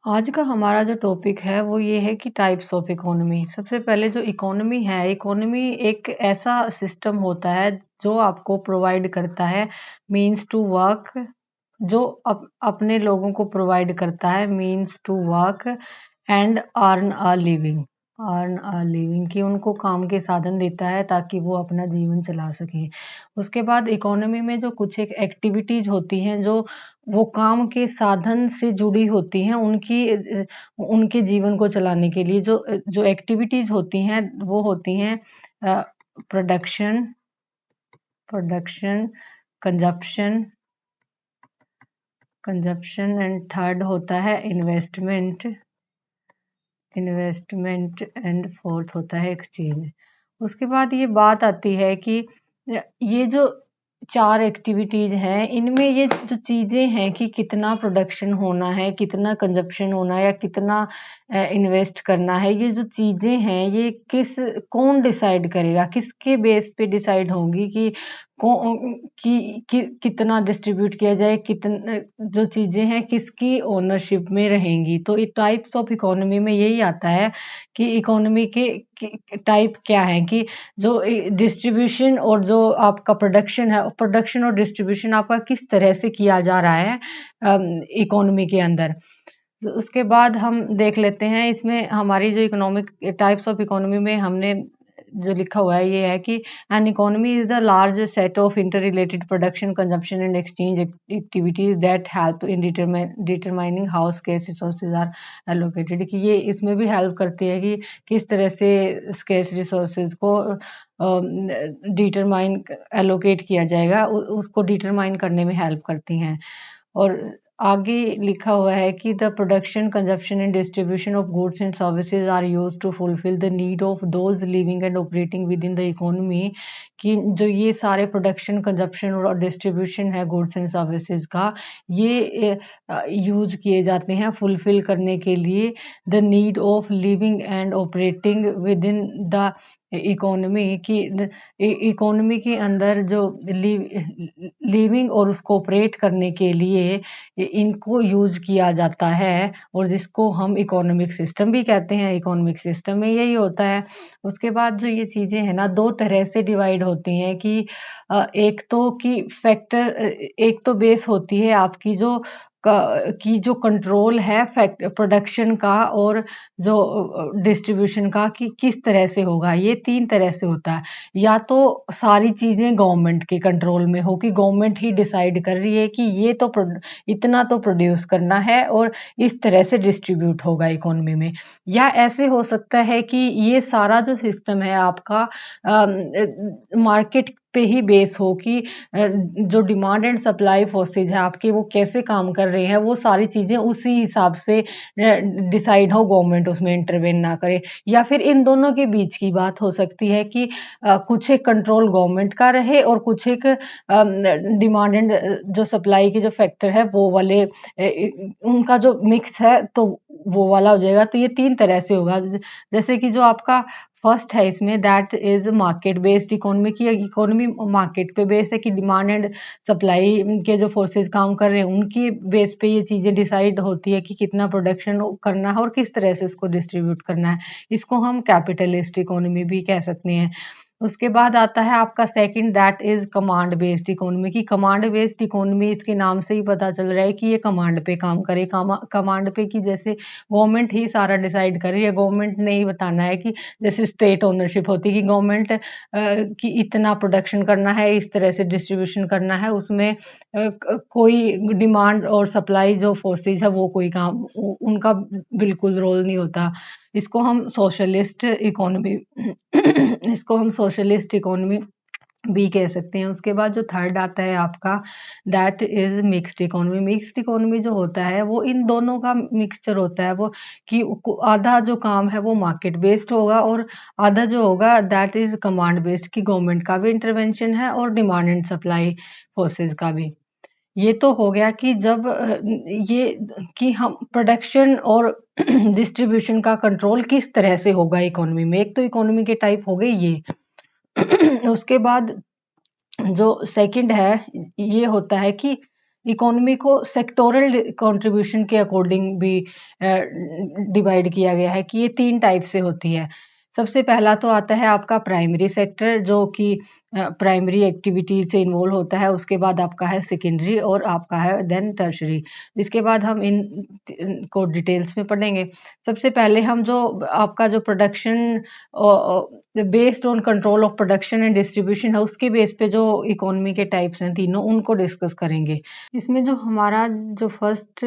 आज का हमारा जो टॉपिक है वो ये है कि टाइप्स ऑफ इकोनॉमी। सबसे पहले जो इकोनॉमी है, इकोनॉमी एक ऐसा सिस्टम होता है जो आपको प्रोवाइड करता है मीन्स टू वर्क, जो अपने लोगों को प्रोवाइड करता है means to work and earn a living कि उनको काम के साधन देता है ताकि वो अपना जीवन चला सकें। उसके बाद इकोनॉमी में जो कुछ एक एक्टिविटीज होती हैं जो वो काम के साधन से जुड़ी होती हैं, उनके जीवन को चलाने के लिए जो एक्टिविटीज होती हैं वो होती हैं production production consumption consumption and third होता है इन्वेस्टमेंट एंड फोर्थ होता है एक्सचेंज। उसके बाद ये बात आती है कि ये जो चार एक्टिविटीज हैं इनमें ये जो चीजें हैं कि कितना प्रोडक्शन होना है, कितना कंजप्शन होना है या कितना इन्वेस्ट करना है, ये जो चीजें हैं ये कौन डिसाइड करेगा, किसके बेस पे डिसाइड होंगी कि कितना डिस्ट्रीब्यूट किया जाए, कितना जो चीजें हैं किसकी ओनरशिप में रहेंगी। तो ये टाइप्स ऑफ इकोनॉमी में यही आता है कि इकोनॉमी के टाइप क्या है, कि जो डिस्ट्रीब्यूशन और जो आपका प्रोडक्शन है, प्रोडक्शन और डिस्ट्रीब्यूशन आपका किस तरह से किया जा रहा है इकोनॉमी के अंदर। तो उसके बाद हम देख लेते हैं इसमें हमारी जो इकोनॉमिक टाइप्स ऑफ इकोनॉमी में हमने जो लिखा हुआ है ये है कि an economy is the large set of interrelated production consumption and exchange activities that help in determining how scarce resources are allocated, कि ये इसमें भी हेल्प करती है कि किस तरह से स्केर्स रिसोर्सेज को डिटरमाइन एलोकेट किया जाएगा, उसको डिटरमाइन करने में हेल्प करती हैं। और आगे लिखा हुआ है कि the production consumption and distribution of goods and services are used to fulfil the need of those living and operating within the economy, कि जो ये सारे प्रोडक्शन कंजप्शन और डिस्ट्रीब्यूशन है गुड्स एंड सर्विसेज का, ये यूज किए जाते हैं फुलफिल करने के लिए the need of living and operating within the economy, की इकोनॉमी के अंदर जो लिविंग और उसको ऑपरेट करने के लिए इनको यूज किया जाता है, और जिसको हम इकोनॉमिक सिस्टम भी कहते हैं। इकोनॉमिक सिस्टम में यही होता है। उसके बाद जो ये चीजें हैं ना दो तरह से डिवाइड होती हैं कि एक तो कि फैक्टर, एक तो बेस होती है आपकी जो कंट्रोल है फैक्ट प्रोडक्शन का और जो डिस्ट्रीब्यूशन का, कि किस तरह से होगा। ये तीन तरह से होता है, या तो सारी चीजें गवर्नमेंट के कंट्रोल में हो कि गवर्नमेंट ही डिसाइड कर रही है कि ये तो इतना तो प्रोड्यूस करना है और इस तरह से डिस्ट्रीब्यूट होगा इकोनॉमी में। या ऐसे हो सकता है कि ये सारा जो सिस्टम है आपका मार्केट पे ही बेस हो कि जो डिमांड एंड सप्लाई फोर्सेज है आपके वो कैसे काम कर रहे हैं, वो सारी चीजें उसी हिसाब से डिसाइड हो, गवर्नमेंट उसमें इंटरवेन ना करे। या फिर इन दोनों के बीच की बात हो सकती है कि कुछ एक कंट्रोल गवर्नमेंट का रहे और कुछ एक डिमांड एंड जो सप्लाई के जो फैक्टर है वो वाले उनका जो मिक्स है तो वो वाला हो जाएगा। तो ये तीन तरह से होगा। जैसे कि जो आपका फर्स्ट है इसमें that is market based economy, की इकोनॉमी मार्केट पे बेस है कि डिमांड एंड सप्लाई के जो फोर्सेस काम कर रहे हैं उनकी बेस पे ये चीजें डिसाइड होती है कि कितना प्रोडक्शन करना है और किस तरह से इसको डिस्ट्रीब्यूट करना है। इसको हम कैपिटलिस्ट इकोनॉमी भी कह सकते हैं। उसके बाद आता है आपका second that is command based economy, की कमांड बेस्ड इकोनॉमी इसके नाम से ही पता चल रहा है कि ये कमांड पे काम करे। कमांड पे कि जैसे गवर्नमेंट ही सारा डिसाइड कर रही है, गवर्नमेंट ने ही बताना है कि जैसे स्टेट ओनरशिप होती है कि गवर्नमेंट की इतना प्रोडक्शन करना है, इस तरह से डिस्ट्रीब्यूशन करना है, उसमें कोई डिमांड और सप्लाई जो फोर्सेज है वो कोई काम उनका बिल्कुल रोल नहीं होता। इसको हम सोशलिस्ट इकोनॉमी इसको हम सोशलिस्ट इकोनॉमी भी कह सकते हैं। उसके बाद जो थर्ड आता है आपका that is mixed economy. Mixed economy जो होता है वो इन दोनों का मिक्सचर होता है, वो कि आधा जो काम है वो मार्केट बेस्ड होगा और आधा जो होगा दैट इज कमांड बेस्ड, की गवर्नमेंट का भी इंटरवेंशन है और डिमांड एंड सप्लाई फोर्सेज का भी। ये तो हो गया कि जब ये कि हम प्रोडक्शन और डिस्ट्रीब्यूशन का कंट्रोल किस तरह से होगा इकोनॉमी में। एक तो इकोनॉमी के टाइप हो गए ये उसके बाद जो सेकंड है ये होता है कि इकोनॉमी को सेक्टोरल कंट्रीब्यूशन के अकॉर्डिंग भी डिवाइड किया गया है कि ये 3 टाइप से होती है। सबसे पहला तो आता है आपका प्राइमरी सेक्टर, जो कि प्राइमरी एक्टिविटी से इन्वॉल्व होता है। उसके बाद आपका है सेकेंडरी और आपका है देन टर्शरी। इसके बाद हम इन को डिटेल्स में पढ़ेंगे। सबसे पहले हम जो आपका जो production based on control of production and distribution है, उसके बेस पे जो इकोनॉमी के टाइप्स हैं तीनों, उनको डिस्कस करेंगे। इसमें जो हमारा जो फर्स्ट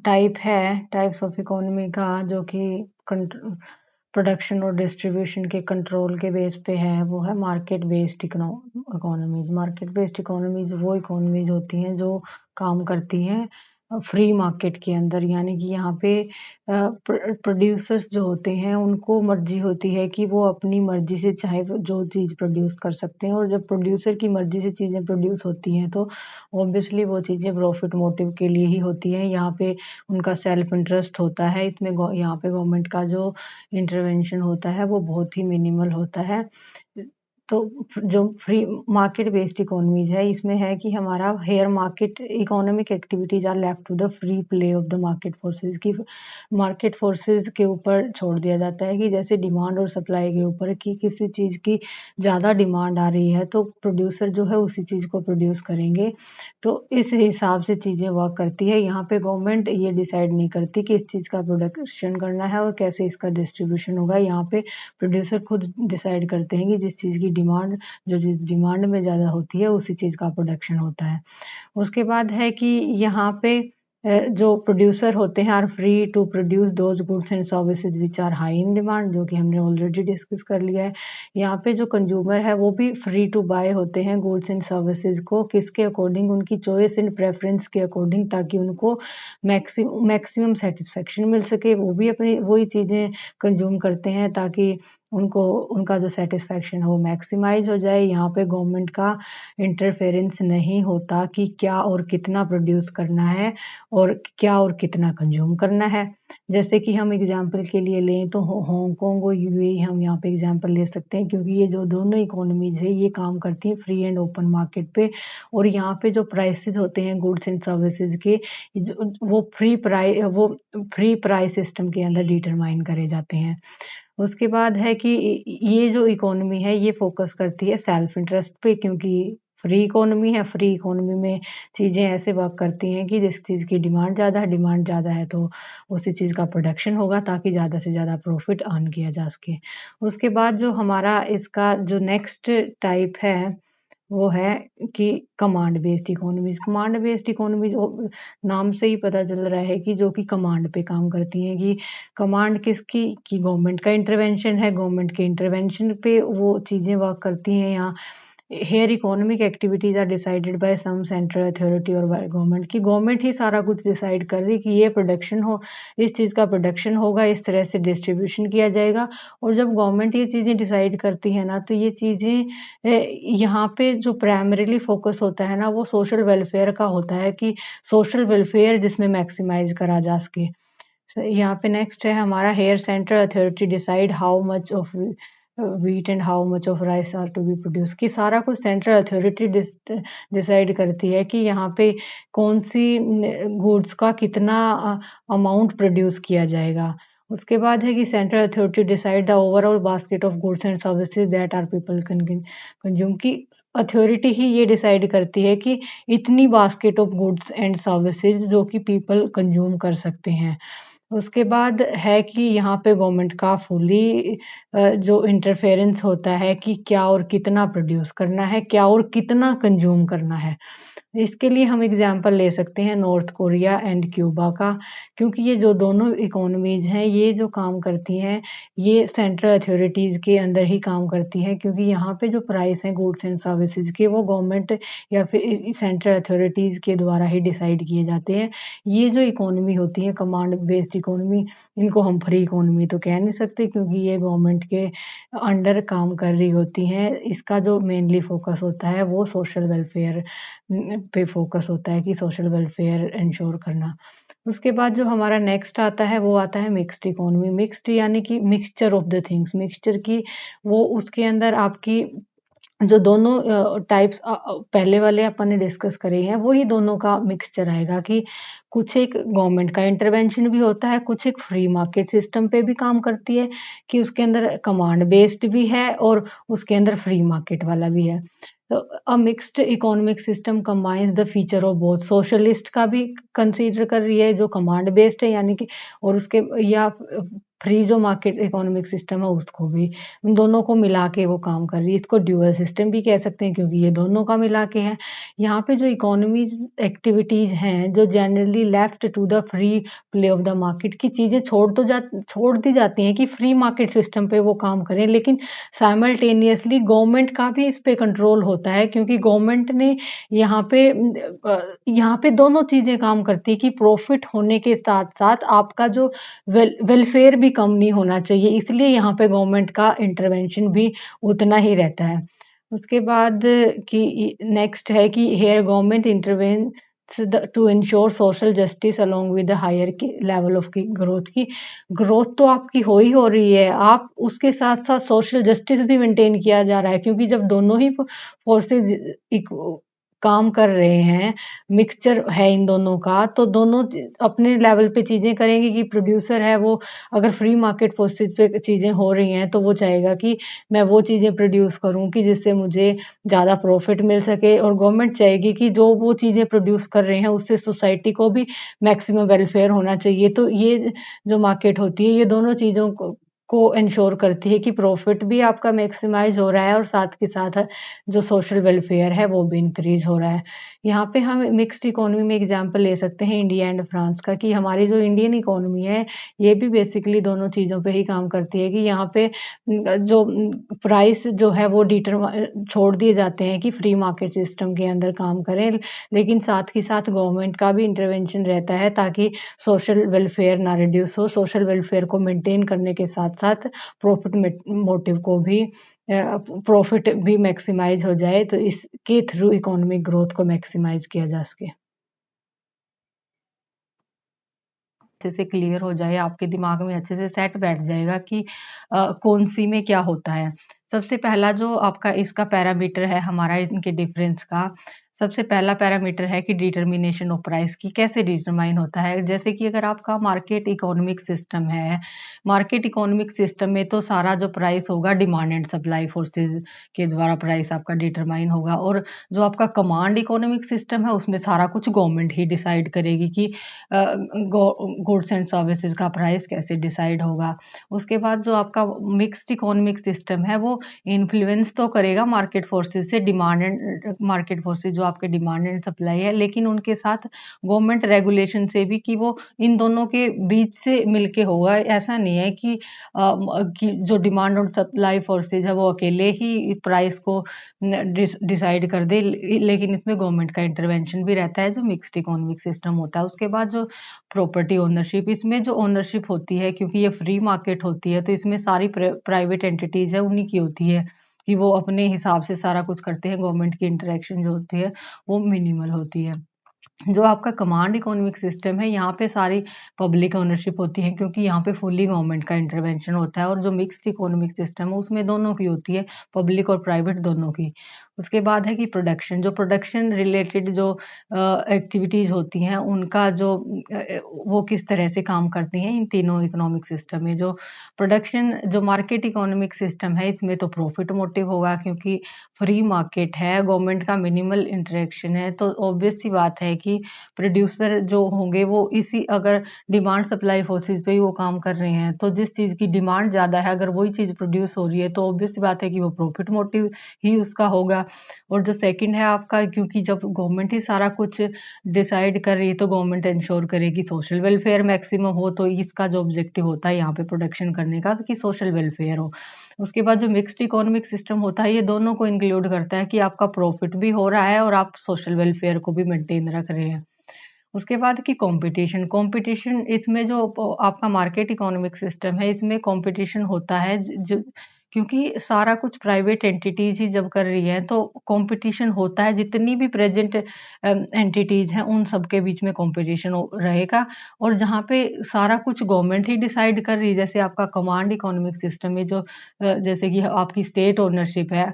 टाइप है टाइप्स ऑफ इकोनॉमी का, जो कि प्रोडक्शन और डिस्ट्रीब्यूशन के कंट्रोल के बेस पे है, वो है market based economies. Market based economies वो इकोनॉमीज होती हैं जो काम करती हैं फ्री मार्केट के अंदर, यानी कि यहाँ पे प्रोड्यूसर्स जो होते हैं उनको मर्जी होती है कि वो अपनी मर्जी से चाहे जो चीज़ प्रोड्यूस कर सकते हैं। और जब प्रोड्यूसर की मर्जी से चीज़ें प्रोड्यूस होती हैं तो ऑब्वियसली वो चीज़ें प्रॉफिट मोटिव के लिए ही होती हैं। यहाँ पे उनका सेल्फ इंटरेस्ट होता है, इसमें यहाँ पे गवर्नमेंट का जो इंटरवेंशन होता है वो बहुत ही मिनिमल होता है। तो जो फ्री मार्केट बेस्ड इकोनॉमीज है, इसमें है कि हमारा here market economic activities are left to the free play of the market forces, की मार्केट फोर्सेज के ऊपर छोड़ दिया जाता है कि जैसे डिमांड और सप्लाई के ऊपर, कि किसी चीज़ की ज़्यादा डिमांड आ रही है तो प्रोड्यूसर जो है उसी चीज़ को प्रोड्यूस करेंगे। तो इस हिसाब से चीज़ें वर्क करती है। यहाँ पे गवर्नमेंट ये डिसाइड नहीं करती कि इस चीज़ का प्रोडक्शन करना है और कैसे इसका डिस्ट्रीब्यूशन होगा। यहाँ पे प्रोड्यूसर खुद डिसाइड करते हैं कि जिस चीज़ की डिमांड, जो चीज़ डिमांड में ज़्यादा होती है उसी चीज़ का प्रोडक्शन होता है। उसके बाद है कि यहाँ पे जो प्रोड्यूसर होते हैं are free to produce those goods and services which are high in demand, जो कि हमने ऑलरेडी डिस्कस कर लिया है। यहाँ पे जो कंज्यूमर है वो भी फ्री टू बाय होते हैं गुड्स एंड सर्विसेज को, किसके अकॉर्डिंग, उनकी चॉइस एंड प्रेफरेंस के अकॉर्डिंग, ताकि उनको मैक्सिमम सेटिस्फेक्शन मिल सके। वो भी अपनी वही चीज़ें कंज्यूम करते हैं ताकि उनको उनका जो सेटिस्फेक्शन है वो मैक्सिमाइज हो जाए। यहाँ पे गवर्नमेंट का इंटरफेरेंस नहीं होता कि क्या और कितना प्रोड्यूस करना है और क्या और कितना कंज्यूम करना है। जैसे कि हम एग्जांपल के लिए लें तो हांगकांग और यूएई हम यहाँ पे एग्जांपल ले सकते हैं, क्योंकि ये जो दोनों इकोनॉमीज है ये काम करती हैं फ्री एंड ओपन मार्केट पे। और यहाँ पे जो प्राइसेस होते हैं गुड्स एंड सर्विसेज के, वो फ्री प्राइस सिस्टम के अंदर डिटरमाइन करे जाते हैं। उसके बाद है कि ये जो इकोनॉमी है ये फोकस करती है सेल्फ इंटरेस्ट पे, क्योंकि फ्री इकोनॉमी है। फ्री इकोनॉमी में चीज़ें ऐसे वर्क करती हैं कि जिस चीज़ की डिमांड ज़्यादा है तो उसी चीज़ का प्रोडक्शन होगा ताकि ज़्यादा से ज़्यादा प्रॉफिट अर्न किया जा सके। उसके बाद जो हमारा इसका जो नेक्स्ट टाइप है वो है कि command based economies. Command based economies नाम से ही पता चल रहा है कि जो कि कमांड पे काम करती हैं, कि कमांड किसकी, कि गवर्नमेंट का इंटरवेंशन है। गवर्नमेंट के इंटरवेंशन पे वो चीज़ें वर्क करती हैं। यहाँ here economic activities are decided by some central authority और बाय गवर्नमेंट, की गवर्नमेंट ही सारा कुछ डिसाइड कर रही कि ये प्रोडक्शन हो, इस चीज़ का प्रोडक्शन होगा, इस तरह से डिस्ट्रीब्यूशन किया जाएगा। और जब गवर्नमेंट ये चीज़ें डिसाइड करती है ना, तो ये चीज़ें यहाँ पे जो प्राइमरीली फोकस होता है ना वो सोशल वेलफेयर का होता है, कि सोशल वेलफेयर जिसमें मैक्सिमाइज करा जा सके। यहाँ पे नेक्स्ट है हमारा here central authority decide how much of wheat and how much of rice are to be produce, कि सारा कुछ सेंट्रल अथॉरिटी डिसाइड करती है कि यहाँ पे कौन सी गुड्स का कितना अमाउंट प्रोड्यूस किया जाएगा। उसके बाद है कि central authority decide the overall basket of goods and services that are people consume, की अथॉरिटी ही ये डिसाइड करती है कि इतनी basket of goods and services जो कि पीपल कंज्यूम कर सकते हैं। उसके बाद है कि यहाँ पे गवर्नमेंट का फुली जो इंटरफेरेंस होता है कि क्या और कितना प्रोड्यूस करना है, क्या और कितना कंज्यूम करना है। इसके लिए हम एग्जांपल ले सकते हैं नॉर्थ कोरिया एंड क्यूबा का, क्योंकि ये जो दोनों इकोनॉमीज हैं ये जो काम करती हैं ये सेंट्रल अथॉरिटीज़ के अंदर ही काम करती हैं, क्योंकि यहाँ पे जो प्राइस हैं गुड्स एंड सर्विसेज के वो गवर्नमेंट या फिर सेंट्रल अथॉरिटीज़ के द्वारा ही डिसाइड किए जाते हैं। ये जो इकोनॉमी होती है कमांड बेस्ड इकोनॉमी, इनको हम फ्री इकोनॉमी तो कह नहीं सकते, क्योंकि ये गवर्नमेंट के अंडर काम कर रही होती हैं। इसका जो मेनली फोकस होता है वो सोशल वेलफेयर पे फोकस होता है, कि सोशल वेलफेयर इंश्योर करना। उसके बाद जो हमारा नेक्स्ट आता है वो आता है मिक्स्ड इकोनॉमी। मिक्स्ड यानी कि mixture of the things, mixture की वो उसके अंदर आपकी जो दोनों टाइप्स पहले वाले अपन ने डिस्कस करे हैं, वही दोनों का मिक्सचर आएगा कि कुछ एक गवर्नमेंट का इंटरवेंशन भी होता है, कुछ एक फ्री मार्केट सिस्टम पे भी काम करती है कि उसके अंदर कमांड बेस्ड भी है और उसके अंदर फ्री मार्केट वाला भी है। तो mixed economic system combines the feature of both socialist का भी कंसीडर कर रही है जो कमांड बेस्ड है यानी कि और उसके या फ्री जो मार्केट इकोनॉमिक सिस्टम है उसको भी। उन दोनों को मिला के वो काम कर रही है। इसको ड्यूअल सिस्टम भी कह सकते हैं क्योंकि ये दोनों का मिला के है। यहाँ पे जो इकोनॉमीज़ एक्टिविटीज़ हैं, जो generally left to the free play of the market की चीज़ें छोड़ दी जाती हैं कि फ्री मार्केट सिस्टम पे वो काम करें, लेकिन साइमल्टेनियसली गवर्नमेंट का भी इस पे कंट्रोल होता है क्योंकि गवर्नमेंट ने यहाँ पे दोनों चीज़ें काम करती हैं कि प्रॉफिट होने के साथ-साथ आपका जो वेलफेयर भी कम नहीं होना चाहिए, इसलिए यहाँ पे गवर्नमेंट का इंटरवेंशन भी उतना ही रहता है। उसके बाद कि नेक्स्ट है कि here government intervenes to ensure social justice along with the higher की लेवल ऑफ की ग्रोथ तो आपकी हो ही हो रही है, आप उसके साथ-साथ सोशल जस्टिस भी मेंटेन किया जा रहा है क्योंकि जब दोनों ही फोर्सेस काम कर रहे हैं, मिक्सचर है इन दोनों का, तो दोनों अपने लेवल पे चीज़ें करेंगे कि प्रोड्यूसर है वो अगर फ्री मार्केट फोर्सेस पे चीज़ें हो रही हैं, तो वो चाहेगा कि मैं वो चीज़ें प्रोड्यूस करूँ कि जिससे मुझे ज़्यादा प्रॉफिट मिल सके और गवर्नमेंट चाहेगी कि जो वो चीज़ें प्रोड्यूस कर रहे हैं, उससे सोसाइटी को भी मैक्सिमम वेलफेयर होना चाहिए। तो ये जो मार्केट होती है, ये दोनों चीज़ों को एन्श्योर करती है कि प्रॉफिट भी आपका मैक्सिमाइज़ हो रहा है और साथ के साथ जो सोशल वेलफेयर है वो भी इंक्रीज़ हो रहा है। यहाँ पे हम मिक्स्ड इकोनॉमी में एग्ज़ाम्पल ले सकते हैं इंडिया एंड फ्रांस का कि हमारी जो इंडियन इकोनॉमी है, ये भी बेसिकली दोनों चीज़ों पे ही काम करती है कि यहाँ पे जो प्राइस जो है वो छोड़ दिए जाते हैं कि फ्री मार्केट सिस्टम के अंदर काम करें, लेकिन साथ ही साथ गवर्नमेंट का भी इंटरवेंशन रहता है ताकि सोशल वेलफेयर ना रिड्यूस हो, सोशल वेलफेयर को मेंटेन करने के साथ-साथ प्रॉफिट मोटिव को भी प्रॉफिट भी मैक्सिमाइज़ हो जाए, तो इसके थ्रू इकोनॉमिक ग्रोथ को मैक्सिमाइज़ किया जा सके। अच्छे से क्लियर हो जाए, आपके दिमाग में अच्छे से सेट बैठ जाएगा कि कौन-सी में क्या होता है। सबसे पहला जो आपका इसका पैरामीटर है हमारा इनके डिफरेंस का, सबसे पहला पैरामीटर है कि डिटरमिनेशन ऑफ प्राइस की कैसे डिटरमाइन होता है। जैसे कि अगर आपका मार्केट इकोनॉमिक सिस्टम है, मार्केट इकोनॉमिक सिस्टम में तो सारा जो प्राइस होगा डिमांड एंड सप्लाई फोर्सेस के द्वारा प्राइस आपका डिटरमाइन होगा और जो आपका कमांड इकोनॉमिक सिस्टम है उसमें सारा कुछ गवर्नमेंट ही डिसाइड करेगी कि गुड्स एंड सर्विसेज का प्राइस कैसे डिसाइड होगा। उसके बाद जो आपका मिक्स्ड इकोनॉमिक सिस्टम है वो इन्फ्लुएंस तो करेगा मार्केट फोर्सेस से डिमांड एंड मार्केट फोर्सेस जो आपके डिमांड एंड सप्लाई है, लेकिन उनके साथ गवर्नमेंट रेगुलेशन से भी कि वो इन दोनों के बीच से मिलके होगा। ऐसा नहीं है कि जो डिमांड और सप्लाई फोर्सेस है वो अकेले ही प्राइस को डिसाइड कर दे, लेकिन इसमें गवर्नमेंट का इंटरवेंशन भी रहता है जो मिक्स्ड इकोनॉमिक सिस्टम होता है। उसके बाद जो प्रॉपर्टी ओनरशिप, इसमें जो ओनरशिप होती है क्योंकि ये फ्री मार्केट होती है तो इसमें सारी प्राइवेट एंटिटीज है उन्हीं की होती है कि वो अपने हिसाब से सारा कुछ करते हैं। गवर्नमेंट की इंटरेक्शन जो होती है वो मिनिमल होती है। जो आपका कमांड इकोनॉमिक सिस्टम है, यहाँ पे सारी पब्लिक ओनरशिप होती है क्योंकि यहाँ पे फुल्ली गवर्नमेंट का इंटरवेंशन होता है और जो मिक्स्ड इकोनॉमिक सिस्टम है उसमें दोनों की होती है, पब्लिक और प्राइवेट दोनों की। उसके बाद है कि प्रोडक्शन, जो प्रोडक्शन रिलेटेड जो एक्टिविटीज़ होती हैं उनका जो वो किस तरह से काम करती हैं इन तीनों इकोनॉमिक सिस्टम में। जो प्रोडक्शन जो मार्केट इकोनॉमिक सिस्टम है इसमें तो प्रॉफिट मोटिव होगा क्योंकि फ्री मार्केट है, गवर्नमेंट का मिनिमल इंटरेक्शन है, तो ऑब्वियस सी बात है कि प्रोड्यूसर जो होंगे वो इसी अगर डिमांड सप्लाई फोर्सेस पे ही वो काम कर रहे हैं, तो जिस चीज़ की डिमांड ज़्यादा है अगर वही चीज़ प्रोड्यूस हो रही है तो ऑब्वियस सी बात है कि वो प्रॉफिट मोटिव ही उसका होगा। और जो सेकंड है आपका, क्योंकि जब गवर्नमेंट ही सारा कुछ डिसाइड कर रही है तो गवर्नमेंट इंश्योर करेगी सोशल वेलफेयर मैक्सिमम हो, तो इसका जो ऑब्जेक्टिव होता है यहाँ पे प्रोडक्शन करने का कि सोशल वेलफेयर हो। उसके बाद जो मिक्स्ड इकोनॉमिक सिस्टम होता है ये दोनों को इंक्लूड करता है कि आपका प्रॉफिट भी हो रहा है और आप सोशल वेलफेयर को भी मेंटेन रख रहे हैं। उसके बाद की कंपटीशन, कंपटीशन इसमें जो आपका मार्केट इकोनॉमिक सिस्टम है इसमें कंपटीशन होता है ज क्योंकि सारा कुछ प्राइवेट एंटिटीज़ ही जब कर रही हैं तो कंपटीशन होता है, जितनी भी प्रेज़ेंट एंटिटीज़ हैं उन सब के बीच में कंपटीशन रहेगा। और जहाँ पे सारा कुछ गवर्नमेंट ही डिसाइड कर रही है, जैसे आपका कमांड इकोनॉमिक सिस्टम में जो जैसे कि आपकी स्टेट ओनरशिप है,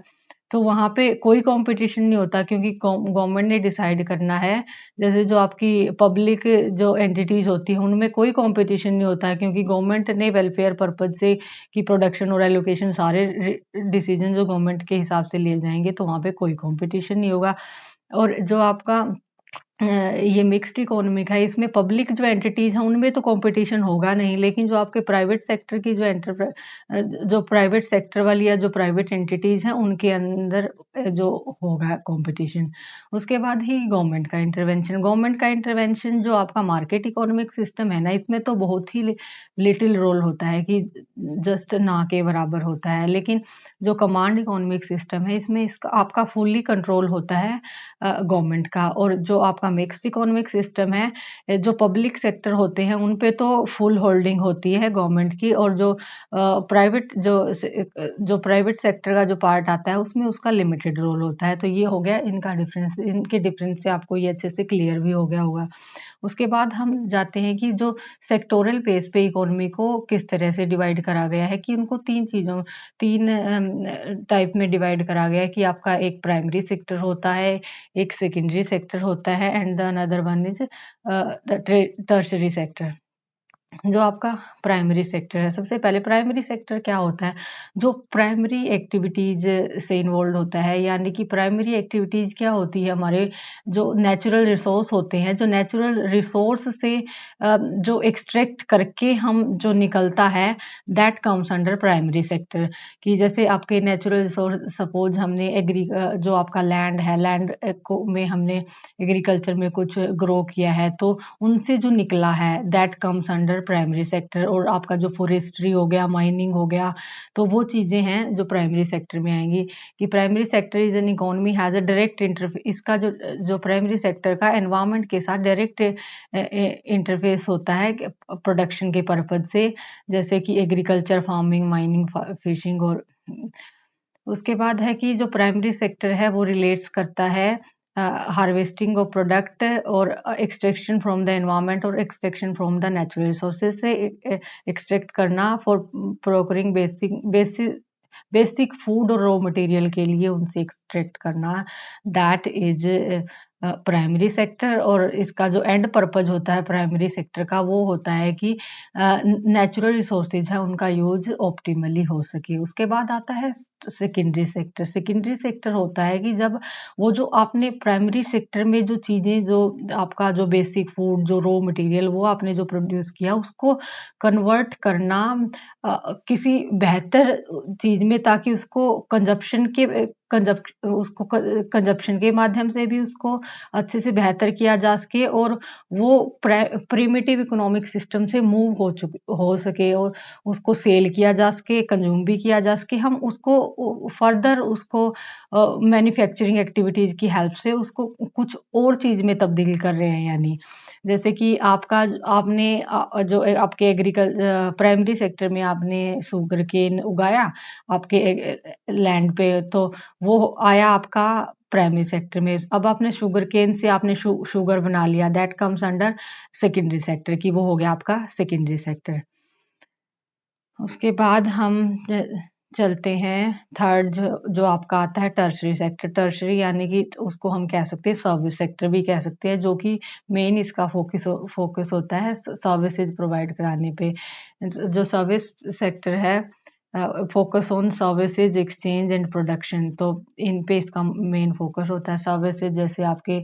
तो वहाँ पे कोई कॉम्पिटिशन नहीं होता क्योंकि गवर्नमेंट ने डिसाइड करना है। जैसे जो आपकी पब्लिक जो एंटिटीज़ होती हैं उनमें कोई कॉम्पिटिशन नहीं होता है क्योंकि गवर्नमेंट ने वेलफेयर पर्पज़ से कि प्रोडक्शन और एलोकेशन सारे डिसीजन जो गवर्नमेंट के हिसाब से लिए जाएँगे तो वहाँ पे कोई कॉम्पिटिशन नहीं होगा। और जो आपका ये मिक्स्ड इकोनॉमिक है, इसमें पब्लिक जो एंटिटीज़ हैं, उनमें तो कॉम्पिटिशन होगा नहीं, लेकिन जो आपके प्राइवेट सेक्टर की जो प्राइवेट सेक्टर वाली या जो प्राइवेट एंटिटीज़ हैं, उनके अंदर जो होगा कॉम्पिटिशन। उसके बाद ही गवर्नमेंट का इंटरवेंशन। गवर्नमेंट का इंटरवेंशन जो आपका मार्केट इकोनॉमिक सिस्टम है ना, इसमें तो बहुत ही लिटिल रोल होता है कि जस्ट ना के बराबर होता है। लेकिन जो कमांड इकोनॉमिक सिस्टम है, इसमें इसका आपका फुल्ली कंट्रोल होता है गवर्नमेंट का। और जो आपका मिक्स्ड इकोनॉमिक सिस्टम है, जो पब्लिक सेक्टर होते हैं उन पे तो फुल होल्डिंग होती है गवर्नमेंट की। और जो प्राइवेट सेक्टर का जो पार्ट आता है उसमें उसका लिमिटेड रोल होता है। तो ये हो गया इनका डिफरेंस। इनके डिफरेंस से आपको ये अच्छे से क्लियर भी हो गया होगा। उसके बाद हम जाते हैं कि जो सेक्टोरल बेस पे इकोनॉमी को किस तरह से डिवाइड करा गया है, कि उनको 3 टाइप में डिवाइड करा गया है कि आपका एक प्राइमरी सेक्टर होता है, एक सेकेंडरी सेक्टर होता है and the another one is the tertiary sector. जो आपका प्राइमरी सेक्टर है, सबसे पहले प्राइमरी सेक्टर क्या होता है? जो प्राइमरी एक्टिविटीज़ से इन्वॉल्वड होता है, यानी कि प्राइमरी एक्टिविटीज़ क्या होती है? हमारे जो नेचुरल रिसोर्स होते हैं, जो नेचुरल रिसोर्स से जो एक्सट्रैक्ट करके हम जो निकलता है, that comes under primary sector. कि जैसे आपके नेचुरल रिसोर्स, सपोज़ हमने जो आपका लैंड है, लैंड को में हमने एग्रीकल्चर में कुछ ग्रो किया है, तो उनसे जो निकला है that comes under primary sector. और आपका जो फॉरेस्ट्री हो गया, माइनिंग हो गया, तो वो चीज़ें हैं जो प्राइमरी सेक्टर में आएँगी। कि primary sector is an economy has a direct इसका जो प्राइमरी सेक्टर का एनवायरनमेंट के साथ डायरेक्ट इंटरफेस होता है प्रोडक्शन के पर्पज़ से, जैसे कि एग्रीकल्चर, फार्मिंग, माइनिंग, फिशिंग। और उसके बाद है कि जो प्राइमरी सेक्टर है वो रिलेट्स करता है हार्वेस्टिंग ऑफ प्रोडक्ट और एक्सट्रैक्शन फ्रॉम द एनवायरनमेंट और extraction from the natural resources से एक्सट्रैक्ट करना फॉर प्रोक्योरिंग बेसिक फूड और रॉ मटेरियल के लिए उनसे एक्सट्रैक्ट करना, दैट इज प्राइमरी सेक्टर। और इसका जो एंड पर्पज होता है प्राइमरी सेक्टर का, वो होता है कि नेचुरल रिसोर्सेज है उनका यूज ऑप्टिमली हो सके। उसके बाद आता है सेकेंडरी सेक्टर। सेकेंडरी सेक्टर होता है कि जब वो जो आपने प्राइमरी सेक्टर में जो चीज़ें, जो आपका जो बेसिक फूड, जो रॉ मटेरियल वो आपने जो प्रोड्यूस किया, उसको कन्वर्ट करना किसी बेहतर चीज़ में, ताकि उसको कंजप्शन के माध्यम से भी उसको अच्छे से बेहतर किया जा सके, और वो प्रिमिटिव इकोनॉमिक सिस्टम से मूव हो सके, और उसको सेल किया जा सके, कंज्यूम भी किया जा सके। हम उसको फर्दर उसको मैन्युफैक्चरिंग एक्टिविटीज़ की हेल्प से उसको कुछ और चीज़ में तब्दील कर रहे हैं। यानी जैसे कि आपने जो आपके प्राइमरी सेक्टर में आपने शुगर केन उगाया आपके लैंड पे, तो वो आया आपका प्राइमरी सेक्टर में। अब आपने शुगर केन से आपने शुगर बना लिया, that comes under secondary sector, की वो हो गया आपका सेकेंडरी सेक्टर। उसके बाद हम चलते हैं थर्ड, जो आपका आता है टर्शरी सेक्टर। टर्शरी यानी कि उसको हम कह सकते हैं सर्विस सेक्टर भी कह सकते हैं, जो कि मेन इसका फोकस होता है सर्विसेज प्रोवाइड कराने पे। जो सर्विस सेक्टर है, focus on services, exchange and production, तो इन पे इसका मेन फोकस होता है। सर्विसेज जैसे आपके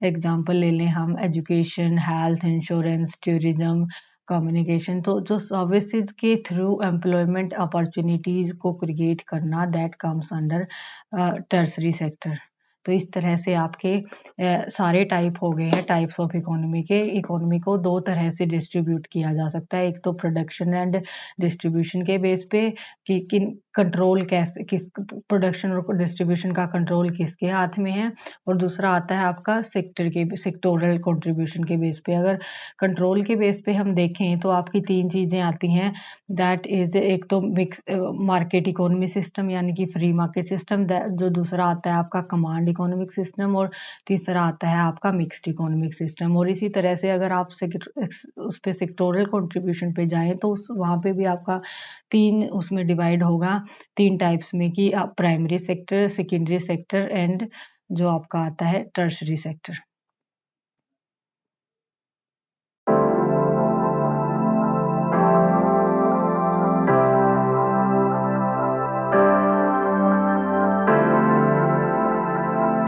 एग्जांपल ले लें हम, education, health, insurance, tourism, communication. तो जो सर्विसेज के थ्रू एम्प्लॉयमेंट अपॉर्चुनिटीज़ को क्रिएट करना, that comes under tertiary sector. तो इस तरह से आपके सारे टाइप हो गए हैं टाइप्स ऑफ इकोनॉमी के। इकोनॉमी को दो तरह से डिस्ट्रीब्यूट किया जा सकता है, एक तो प्रोडक्शन एंड डिस्ट्रीब्यूशन के बेस पे कि किस प्रोडक्शन और डिस्ट्रीब्यूशन का कंट्रोल किसके हाथ में है, और दूसरा आता है आपका सेक्टोरल कंट्रीब्यूशन के बेस पे। अगर कंट्रोल के बेस पे हम देखें तो आपकी 3 चीज़ें आती हैं, दैट इज़ एक तो मार्केट इकोनॉमी सिस्टम यानी कि फ्री मार्केट सिस्टम, जो दूसरा आता है आपका कमांड इकोनॉमिक सिस्टम, और तीसरा आता है आपका मिक्स्ड इकोनॉमिक सिस्टम। और इसी तरह से अगर आप उस पे सेक्टोरल कंट्रीब्यूशन पे जाएँ तो वहाँ पे भी आपका 3 उसमें डिवाइड होगा, तीन टाइप्स में कि primary sector, secondary sector and जो आपका आता है टर्शरी सेक्टर।